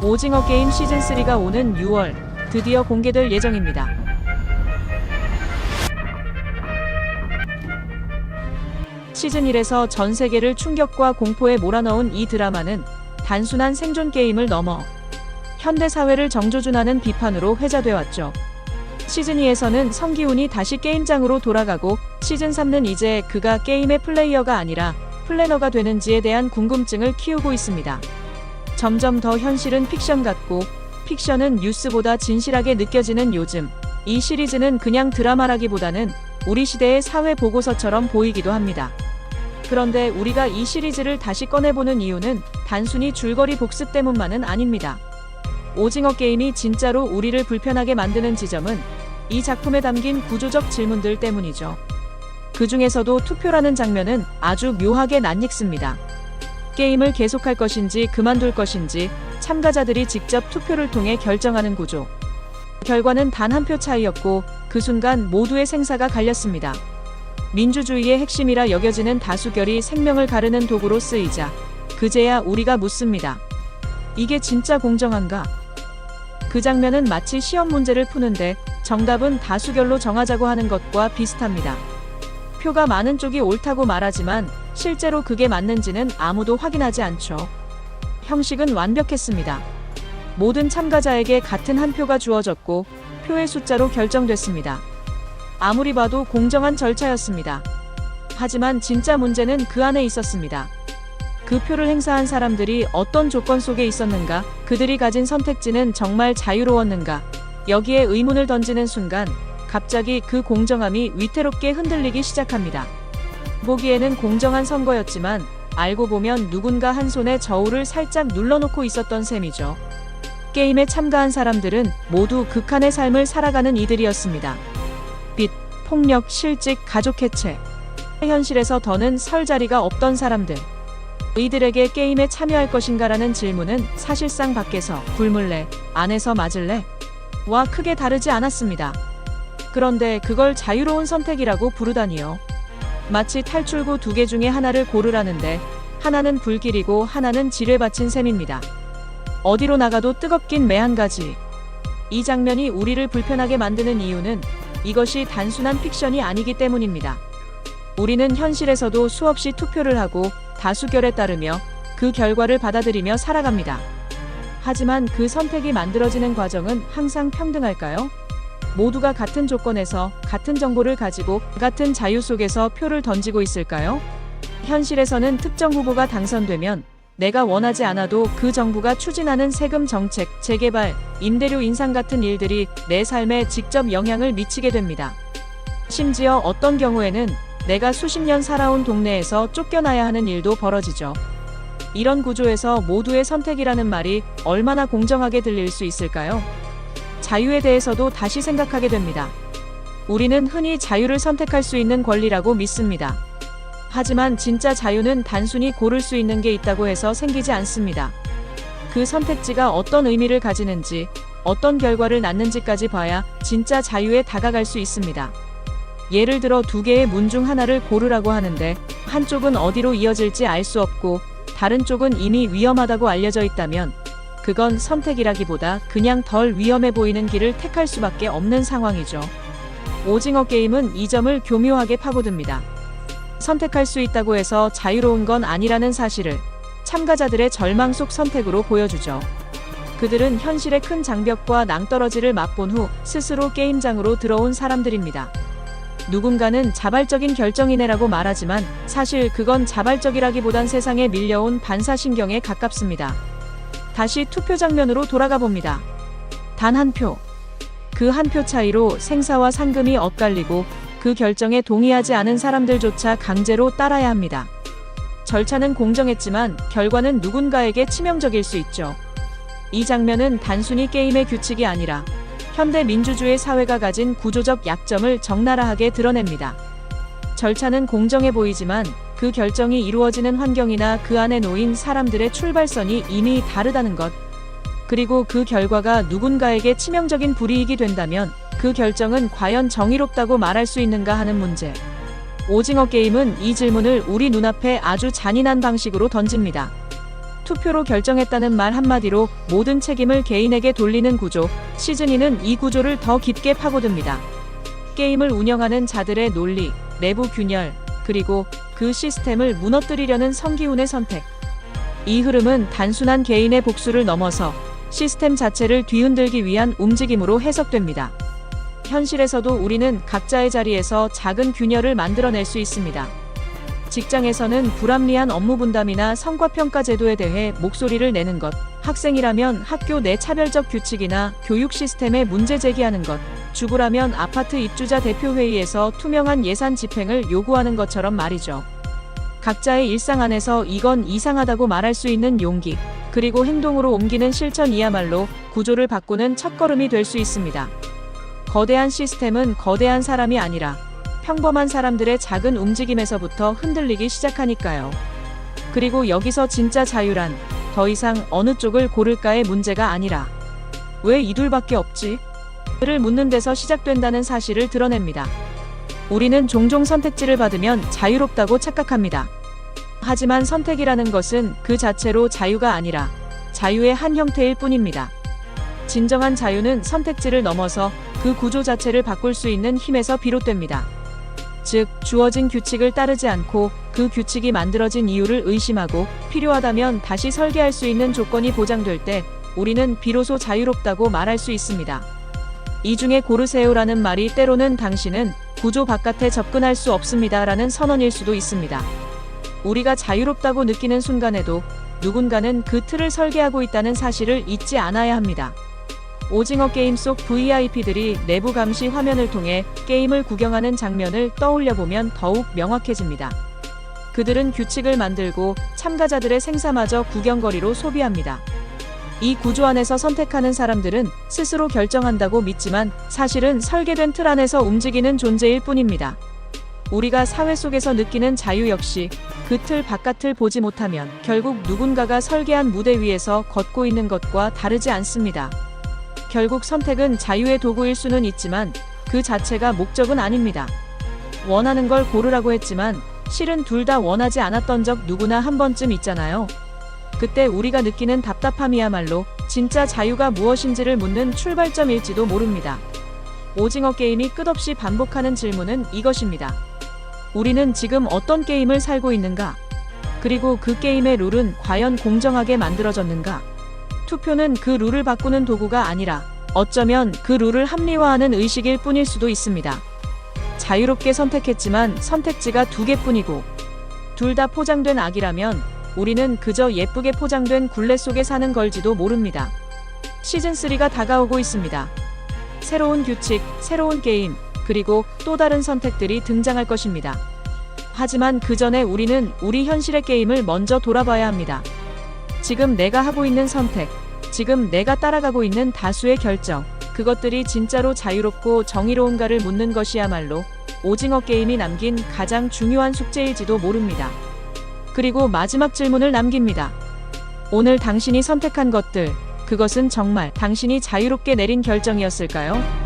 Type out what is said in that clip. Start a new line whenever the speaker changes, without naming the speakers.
오징어 게임 시즌3가 오는 6월 드디어 공개될 예정입니다. 시즌1에서 전 세계를 충격과 공포에 몰아넣은 이 드라마는 단순한 생존 게임을 넘어 현대사회를 정조준하는 비판으로 회자돼 왔죠. 시즌2에서는 성기훈이 다시 게임장으로 돌아가고 시즌3는 이제 그가 게임의 플레이어가 아니라 플래너가 되는지에 대한 궁금증을 키우고 있습니다. 점점 더 현실은 픽션 같고 픽션은 뉴스보다 진실하게 느껴지는 요즘, 이 시리즈는 그냥 드라마라기보다는 우리 시대의 사회 보고서처럼 보이기도 합니다. 그런데 우리가 이 시리즈를 다시 꺼내보는 이유는 단순히 줄거리 복습 때문만은 아닙니다. 오징어 게임이 진짜로 우리를 불편하게 만드는 지점은 이 작품에 담긴 구조적 질문들 때문이죠. 그 중에서도 투표라는 장면은 아주 묘하게 낯익습니다. 게임을 계속할 것인지 그만둘 것인지 참가자들이 직접 투표를 통해 결정하는 구조. 결과는 단 한 표 차이였고 그 순간 모두의 생사가 갈렸습니다. 민주주의의 핵심이라 여겨지는 다수결이 생명을 가르는 도구로 쓰이자 그제야 우리가 묻습니다. 이게 진짜 공정한가? 그 장면은 마치 시험 문제를 푸는데 정답은 다수결로 정하자고 하는 것과 비슷합니다. 표가 많은 쪽이 옳다고 말하지만 실제로 그게 맞는지는 아무도 확인하지 않죠. 형식은 완벽했습니다. 모든 참가자에게 같은 한 표가 주어졌고 표의 숫자로 결정됐습니다. 아무리 봐도 공정한 절차였습니다. 하지만 진짜 문제는 그 안에 있었습니다. 그 표를 행사한 사람들이 어떤 조건 속에 있었는가? 그들이 가진 선택지는 정말 자유로웠는가? 여기에 의문을 던지는 순간 갑자기 그 공정함이 위태롭게 흔들리기 시작합니다. 보기에는 공정한 선거였지만 알고 보면 누군가 한 손에 저울을 살짝 눌러놓고 있었던 셈이죠. 게임에 참가한 사람들은 모두 극한의 삶을 살아가는 이들이었습니다. 빚, 폭력, 실직, 가족 해체. 현실에서 더는 설 자리가 없던 사람들. 이들에게 게임에 참여할 것인가라는 질문은 사실상 밖에서 굶을래, 안에서 맞을래? 와 크게 다르지 않았습니다. 그런데 그걸 자유로운 선택이라고 부르다니요. 마치 탈출구 두 개 중에 하나를 고르라는데 하나는 불길이고 하나는 지뢰 받친 셈입니다. 어디로 나가도 뜨겁긴 매 한 가지. 이 장면이 우리를 불편하게 만드는 이유는 이것이 단순한 픽션이 아니기 때문입니다. 우리는 현실에서도 수없이 투표를 하고 다수결에 따르며 그 결과를 받아들이며 살아갑니다. 하지만 그 선택이 만들어지는 과정은 항상 평등할까요? 모두가 같은 조건에서 같은 정보를 가지고 같은 자유 속에서 표를 던지고 있을까요? 현실에서는 특정 후보가 당선되면 내가 원하지 않아도 그 정부가 추진하는 세금 정책, 재개발, 임대료 인상 같은 일들이 내 삶에 직접 영향을 미치게 됩니다. 심지어 어떤 경우에는 내가 수십 년 살아온 동네에서 쫓겨나야 하는 일도 벌어지죠. 이런 구조에서 모두의 선택이라는 말이 얼마나 공정하게 들릴 수 있을까요? 자유에 대해서도 다시 생각하게 됩니다. 우리는 흔히 자유를 선택할 수 있는 권리라고 믿습니다. 하지만 진짜 자유는 단순히 고를 수 있는 게 있다고 해서 생기지 않습니다. 그 선택지가 어떤 의미를 가지는지, 어떤 결과를 낳는지까지 봐야 진짜 자유에 다가갈 수 있습니다. 예를 들어 두 개의 문 중 하나를 고르라고 하는데 한쪽은 어디로 이어질지 알 수 없고 다른 쪽은 이미 위험하다고 알려져 있다면 그건 선택이라기보다 그냥 덜 위험해 보이는 길을 택할 수밖에 없는 상황이죠. 오징어 게임은 이 점을 교묘하게 파고듭니다. 선택할 수 있다고 해서 자유로운 건 아니라는 사실을 참가자들의 절망 속 선택으로 보여주죠. 그들은 현실의 큰 장벽과 낭떠러지를 맛본 후 스스로 게임장으로 들어온 사람들입니다. 누군가는 자발적인 결정이네라고 말하지만 사실 그건 자발적이라기보단 세상에 밀려온 반사신경에 가깝습니다. 다시 투표 장면으로 돌아가 봅니다. 단 한 표. 그 한 표 차이로 생사와 상금이 엇갈리고 그 결정에 동의하지 않은 사람들조차 강제로 따라야 합니다. 절차는 공정했지만 결과는 누군가에게 치명적일 수 있죠. 이 장면은 단순히 게임의 규칙이 아니라 현대 민주주의 사회가 가진 구조적 약점을 적나라하게 드러냅니다. 절차는 공정해 보이지만 그 결정이 이루어지는 환경이나 그 안에 놓인 사람들의 출발선이 이미 다르다는 것. 그리고 그 결과가 누군가에게 치명적인 불이익이 된다면 그 결정은 과연 정의롭다고 말할 수 있는가 하는 문제. 오징어 게임은 이 질문을 우리 눈앞에 아주 잔인한 방식으로 던집니다. 투표로 결정했다는 말 한마디로 모든 책임을 개인에게 돌리는 구조. 시즌2는 이 구조를 더 깊게 파고듭니다. 게임을 운영하는 자들의 논리, 내부 균열, 그리고 그 시스템을 무너뜨리려는 성기훈의 선택. 이 흐름은 단순한 개인의 복수를 넘어서 시스템 자체를 뒤흔들기 위한 움직임으로 해석됩니다. 현실에서도 우리는 각자의 자리에서 작은 균열을 만들어낼 수 있습니다. 직장에서는 불합리한 업무 분담이나 성과평가 제도에 대해 목소리를 내는 것, 학생이라면 학교 내 차별적 규칙이나 교육 시스템에 문제 제기하는 것, 주부라면 아파트 입주자 대표회의에서 투명한 예산 집행을 요구하는 것처럼 말이죠. 각자의 일상 안에서 이건 이상하다고 말할 수 있는 용기, 그리고 행동으로 옮기는 실천이야말로 구조를 바꾸는 첫걸음이 될 수 있습니다. 거대한 시스템은 거대한 사람이 아니라 평범한 사람들의 작은 움직임에서부터 흔들리기 시작하니까요. 그리고 여기서 진짜 자유란 더 이상 어느 쪽을 고를까의 문제가 아니라 왜 이 둘밖에 없지? 를 묻는 데서 시작된다는 사실을 드러냅니다. 우리는 종종 선택지를 받으면 자유롭다고 착각합니다. 하지만 선택이라는 것은 그 자체로 자유가 아니라 자유의 한 형태일 뿐입니다. 진정한 자유는 선택지를 넘어서 그 구조 자체를 바꿀 수 있는 힘에서 비롯됩니다. 즉, 주어진 규칙을 따르지 않고 그 규칙이 만들어진 이유를 의심하고 필요하다면 다시 설계할 수 있는 조건이 보장될 때 우리는 비로소 자유롭다고 말할 수 있습니다. 이 중에 고르세요라는 말이 때로는 당신은 구조 바깥에 접근할 수 없습니다라는 선언일 수도 있습니다. 우리가 자유롭다고 느끼는 순간에도 누군가는 그 틀을 설계하고 있다는 사실을 잊지 않아야 합니다. 오징어 게임 속 VIP들이 내부 감시 화면을 통해 게임을 구경하는 장면을 떠올려보면 더욱 명확해집니다. 그들은 규칙을 만들고 참가자들의 생사마저 구경거리로 소비합니다. 이 구조 안에서 선택하는 사람들은 스스로 결정한다고 믿지만 사실은 설계된 틀 안에서 움직이는 존재일 뿐입니다. 우리가 사회 속에서 느끼는 자유 역시 그 틀 바깥을 보지 못하면 결국 누군가가 설계한 무대 위에서 걷고 있는 것과 다르지 않습니다. 결국 선택은 자유의 도구일 수는 있지만 그 자체가 목적은 아닙니다. 원하는 걸 고르라고 했지만 실은 둘 다 원하지 않았던 적 누구나 한 번쯤 있잖아요. 그때 우리가 느끼는 답답함이야말로 진짜 자유가 무엇인지를 묻는 출발점일지도 모릅니다. 오징어 게임이 끝없이 반복하는 질문은 이것입니다. 우리는 지금 어떤 게임을 살고 있는가? 그리고 그 게임의 룰은 과연 공정하게 만들어졌는가? 투표는 그 룰을 바꾸는 도구가 아니라 어쩌면 그 룰을 합리화하는 의식일 뿐일 수도 있습니다. 자유롭게 선택했지만 선택지가 두 개뿐이고 둘 다 포장된 악이라면 우리는 그저 예쁘게 포장된 굴레 속에 사는 걸지도 모릅니다. 시즌3가 다가오고 있습니다. 새로운 규칙, 새로운 게임, 그리고 또 다른 선택들이 등장할 것입니다. 하지만 그 전에 우리는 우리 현실의 게임을 먼저 돌아봐야 합니다. 지금 내가 하고 있는 선택, 지금 내가 따라가고 있는 다수의 결정, 그것들이 진짜로 자유롭고 정의로운가를 묻는 것이야말로 오징어 게임이 남긴 가장 중요한 숙제일지도 모릅니다. 그리고 마지막 질문을 남깁니다. 오늘 당신이 선택한 것들, 그것은 정말 당신이 자유롭게 내린 결정이었을까요?